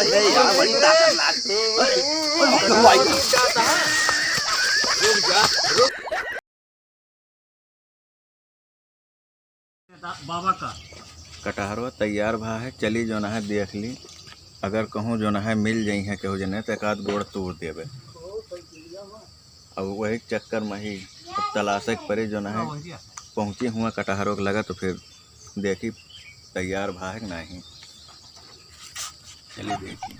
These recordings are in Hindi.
अरे यार बड़ी ताकत लाग। रुक जा रुक। बाबा का कटहरवा तैयार भा है, चली जो है देख ली। अगर कहूँ जो है मिल जाई है केहू जने तो एक आध गोड़ तोड़ देवे। अब वही चक्कर में ही अब तलाशे के परे जो है पहुँची हुआ कटहरों को लगा तो फिर देखी तैयार भा है कि नहीं। चलिए देखिए।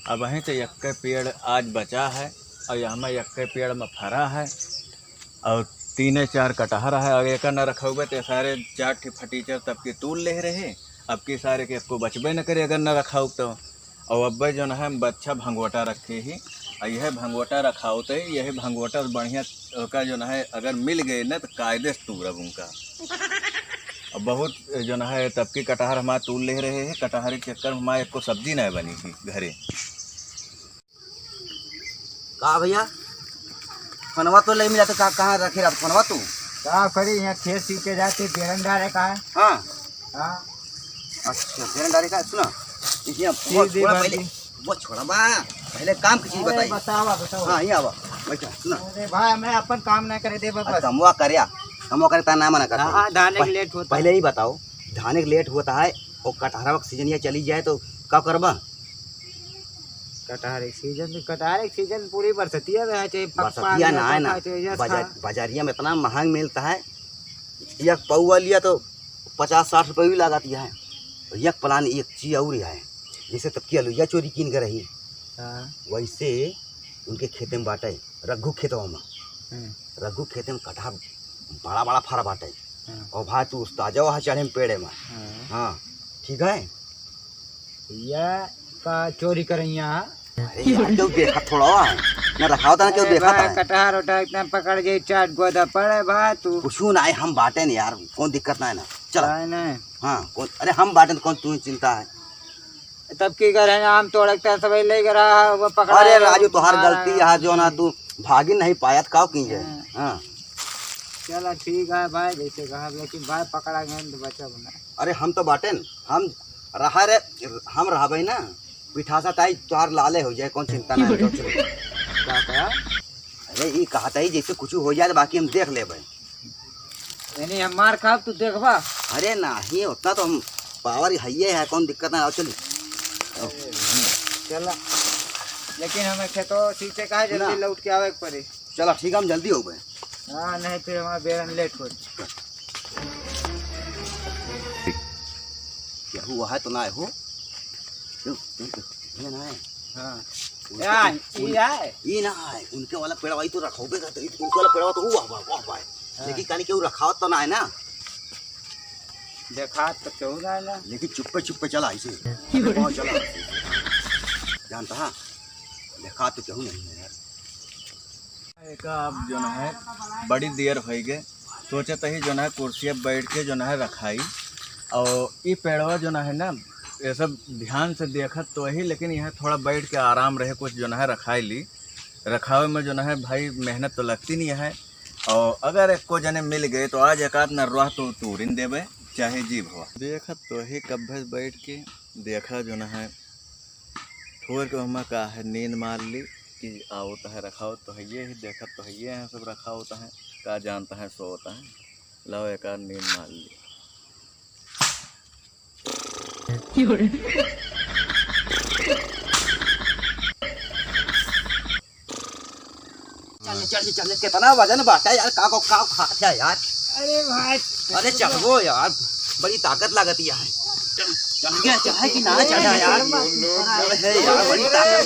अब वहीं तो यक्के पेड़ आज बचा है और यहाँ यक्के पेड़ में फरा है और 3-4 कटहर है और एक न रखोगे तो सारे 4 फटीचर तब के तूल ले रहे। अब के सारे के को बचबे न करे अगर न रखाओ तो। और अब जो है बच्चा भंगवटा रखे ही और यह भंगवटा रखाओ तो यह भंगवटा बढ़िया का जो है अगर मिल गए न तो कायदे से तूरब उनका। अब बहुत जो है तब की कटहर हमारे तूल ले रहे हैं। कटहर के चक्कर में हमारे को सब्जी नहीं बनी थी घरे। कहा भैया फनवा तो ले मिला तो कहाँ रखे रहा फनवा तू? क्या करी यहाँ खेत सीखे जाते बेरन डाले का है। हाँ हाँ अच्छा बेरन डाले का सुना पहले वो छोड़ा बा पहले काम की चीज बताइए। बताओ हाँ ये आवा बैठा सुना। अरे भाई मैं अपन काम नहीं करे दे बस। कमवा करे ता ना मना करता। हाँ धाने के लेट होता। पहले ही बताओ धाने के लेट होता है और कटहरा का सीजन या चली जाए तो क्या करबा? कटहर एक सीजन पूरी बरसतिया में है चाहे बरसतिया ना है ना बाजारिया में इतना महंग मिलता है। एक पौवा लिया तो 50-60 रुपये भी लगाती है। एक प्लान एक चीज और है जैसे तब की अलुइया चोरी कीन कर रही वैसे उनके खेते में बाटे रघु खेतवा में रघु खेते में कटहर बड़ा बड़ा फरा बाटे और भाई तू ताजा वहाँ चढ़े में पेड़े में। हाँ ठीक है यह का चोरी करें यहाँ। क्यों देखा थोड़ा न रखा होता ना क्यों देखा था कटहर उठा इतना पकड़ के 4 गोदा पड़े भाई तू कुछ ना आए हम बाटे नहीं यार कौन दिक्कत ना है ना चलो। हाँ कौन अरे हम बाटे तो कौन तू चिंता है तब की करे आम तोड़कता सब ले रहा वो पकड़ा। अरे राजू तुम्हारी गलती है जो ना तू भागी नहीं पाया काव की जाए। हाँ चलो ठीक है भाई जैसे कहा लेकिन भाई पकड़ा गया तो बचा बना। अरे हम तो बाटेन हम रहा रे हम रहा भाई ना पिठासा ताई तुहार लाले हो जाए कौन चिंता ना तो चलो। क्या कहा? अरे ये कहा था जैसे कुछ हो जाए तो बाकी हम देख ले भाई। यानी हम मार खा तू देखबा। अरे नहीं उतना तो हम पावर है कौन दिक्कत ना। चलिए चला लेकिन हमें खेतो सीखे कहा जल्दी लौट के आवे पड़े। चलो ठीक है हम जल्दी हो गए। हाँ नहीं फिर हमारा बेरन लेट हो। क्या हुआ है तो ना हो ना है। हाँ ये ना है उनके वाला पेड़ भाई तो रखोगे तो उनके वाला पेड़ तो हुआ वाह भाई लेकिन कहीं क्यों रखा तो ना है ना देखा तो क्यों ना लेकिन चुप्पे चला ऐसे चला जानता है देखा तो क्यों नहीं है यार। एक अब जो है बड़ी देर हो गए सोचे तो ही जो है कुर्सी बैठ के जो है रखाई और ये पेड़वा जो है ना ये सब ध्यान से देखत तो ही लेकिन यहाँ थोड़ा बैठ के आराम रहे कुछ जो है रखाई ली। रखावे में जो है भाई मेहनत तो लगती नहीं है और अगर एक को जने मिल गए तो आज एक आध न रह तो तूरिन देवे चाहे जीव हुआ। देखत तो ही कब्बे बैठ के देखा जो है थोड़ के हमें का है नींद मार ली कि होता है रखा तो है ये ही देखत तो है ये है सब रखा होता है का जानता है सो होता है लो एक आध नींद मार ली। चल कितना वजन बाटा यार का खाते है यार। अरे भाई अरे चढ़ो यार बड़ी ताकत लगती है। चढ़ गया चाहे कि ना चढ़ा यार है यार बड़ी ताकत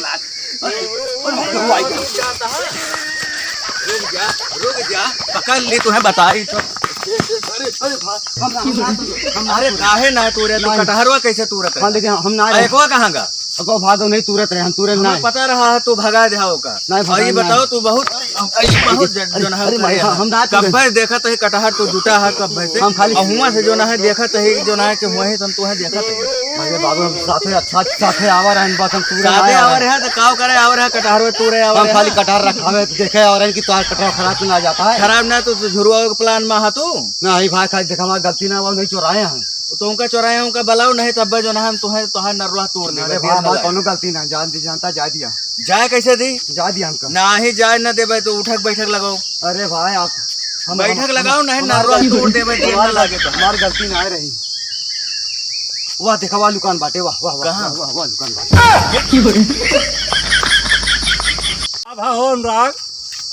रुक जा पकड़ ली तुम्हें बताई तो। अरे काहे ना तूरे तो कटहरवा कैसे तूरत है? लेकिन हम ना एकवा कहाँ का अको भादो नहीं तुरंत रहे हम तुरंत ना पता रहा है तू भगा जाओ का और ये बताओ तू बहुत कब्बे देखा तो कटहर तू जुटा है कब्बे से हम खाली हुआ से जो है देखा तो जो है कि वही तुम तू है देखा मेरे बाबू हम साथे अच्छा साथे आवर हैं बस हम पूरा साथे आवर है तो काव करे आवर है कटहर में तूरे आवर हम खाली कटहर रखावे देखे और है कि तोहार कटहर खराब ना जाता है। खराब ना तो झुरवा के प्लान में हा तू नहीं भाई खाली देखा हमारी गलती ना वो नहीं चुराए हैं तो उनका चौराहे उनका बलाओ नहीं तब जो ना हम तुहे नरवा तोड़ दे। अरे भाई हमारा कोनो गलती ना जानता जा दिया जाए कैसे दी जा दिया हमका ना ही जाए न देबे तो उठक बैठक लगाओ। अरे भाई आप बैठक लगाओ नहीं नरवा तोड़ देबे देर ना लागे तो हमारी गलती ना रही। वाह देखा वाह दुकान बाटे वाह वाह कहाँ? वाह वाह दुकान बाटे। अब हो राग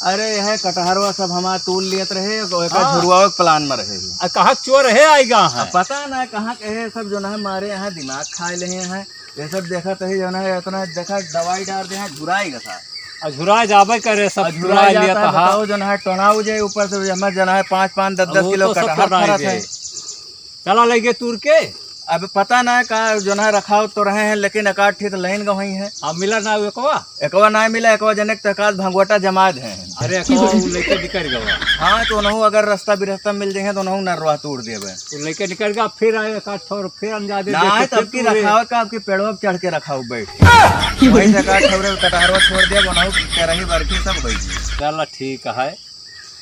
अरे यह कटहरवा सब हमारा तोड़ लियत रहे झुरवा प्लान में रहे। कहा चोर है आएगा है अब पता ना कहाँ कहे सब जो ना हमारे यहाँ दिमाग खाए ले हैं ये सब देखा तही जो है इतना देखा दवाई डाल दे हैं झुराएगा सा अझुरा जाबे करे सब झुरा लिया जाता है। बताओ जो है टोनाऊ जाए ऊपर से हमें जो है 5-5 10-10 किलो कटहर फरत है। चला लगे तूर के अब पता ना का जो है रखाव तो रहे हैं लेकिन एकाध ठीक लाइन गई है। अब मिला ना एकवा एकवा ना मिला एकवा जनक तकात भंगवटा जमात है। अरे एकवा लेके निकल गया। हाँ तो नहु अगर रास्ता बिरस्ता मिल जाए तो नहु नरवा तोड़ देवे तो लेके निकल गया फिर आए एक ठोर फिर अंदाजे ना तब की रखाव का आपकी पेड़ों पे चढ़ के रखाव बैठ वही से का ठौरे कटहरवा छोड़ दिया बनाऊ करही बरखी सब गई। चला ठीक है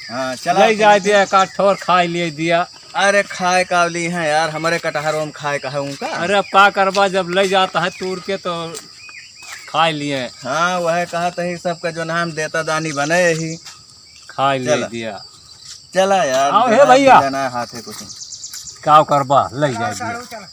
हाँ चला ले जा दिया एक ठोर खाए लिए दिया। अरे खाए कावली है यार हमारे कटहरों में खाए का है उनका। अरे अब का करबा जब ले जाता है तूर के तो खाए लिए। हाँ वह कहा तही सबका जो नाम देता दानी बने ही खाए ले चला। दिया। चला यार आओ हे भैया। हाथ है कुछ का करबा ले जा दिया।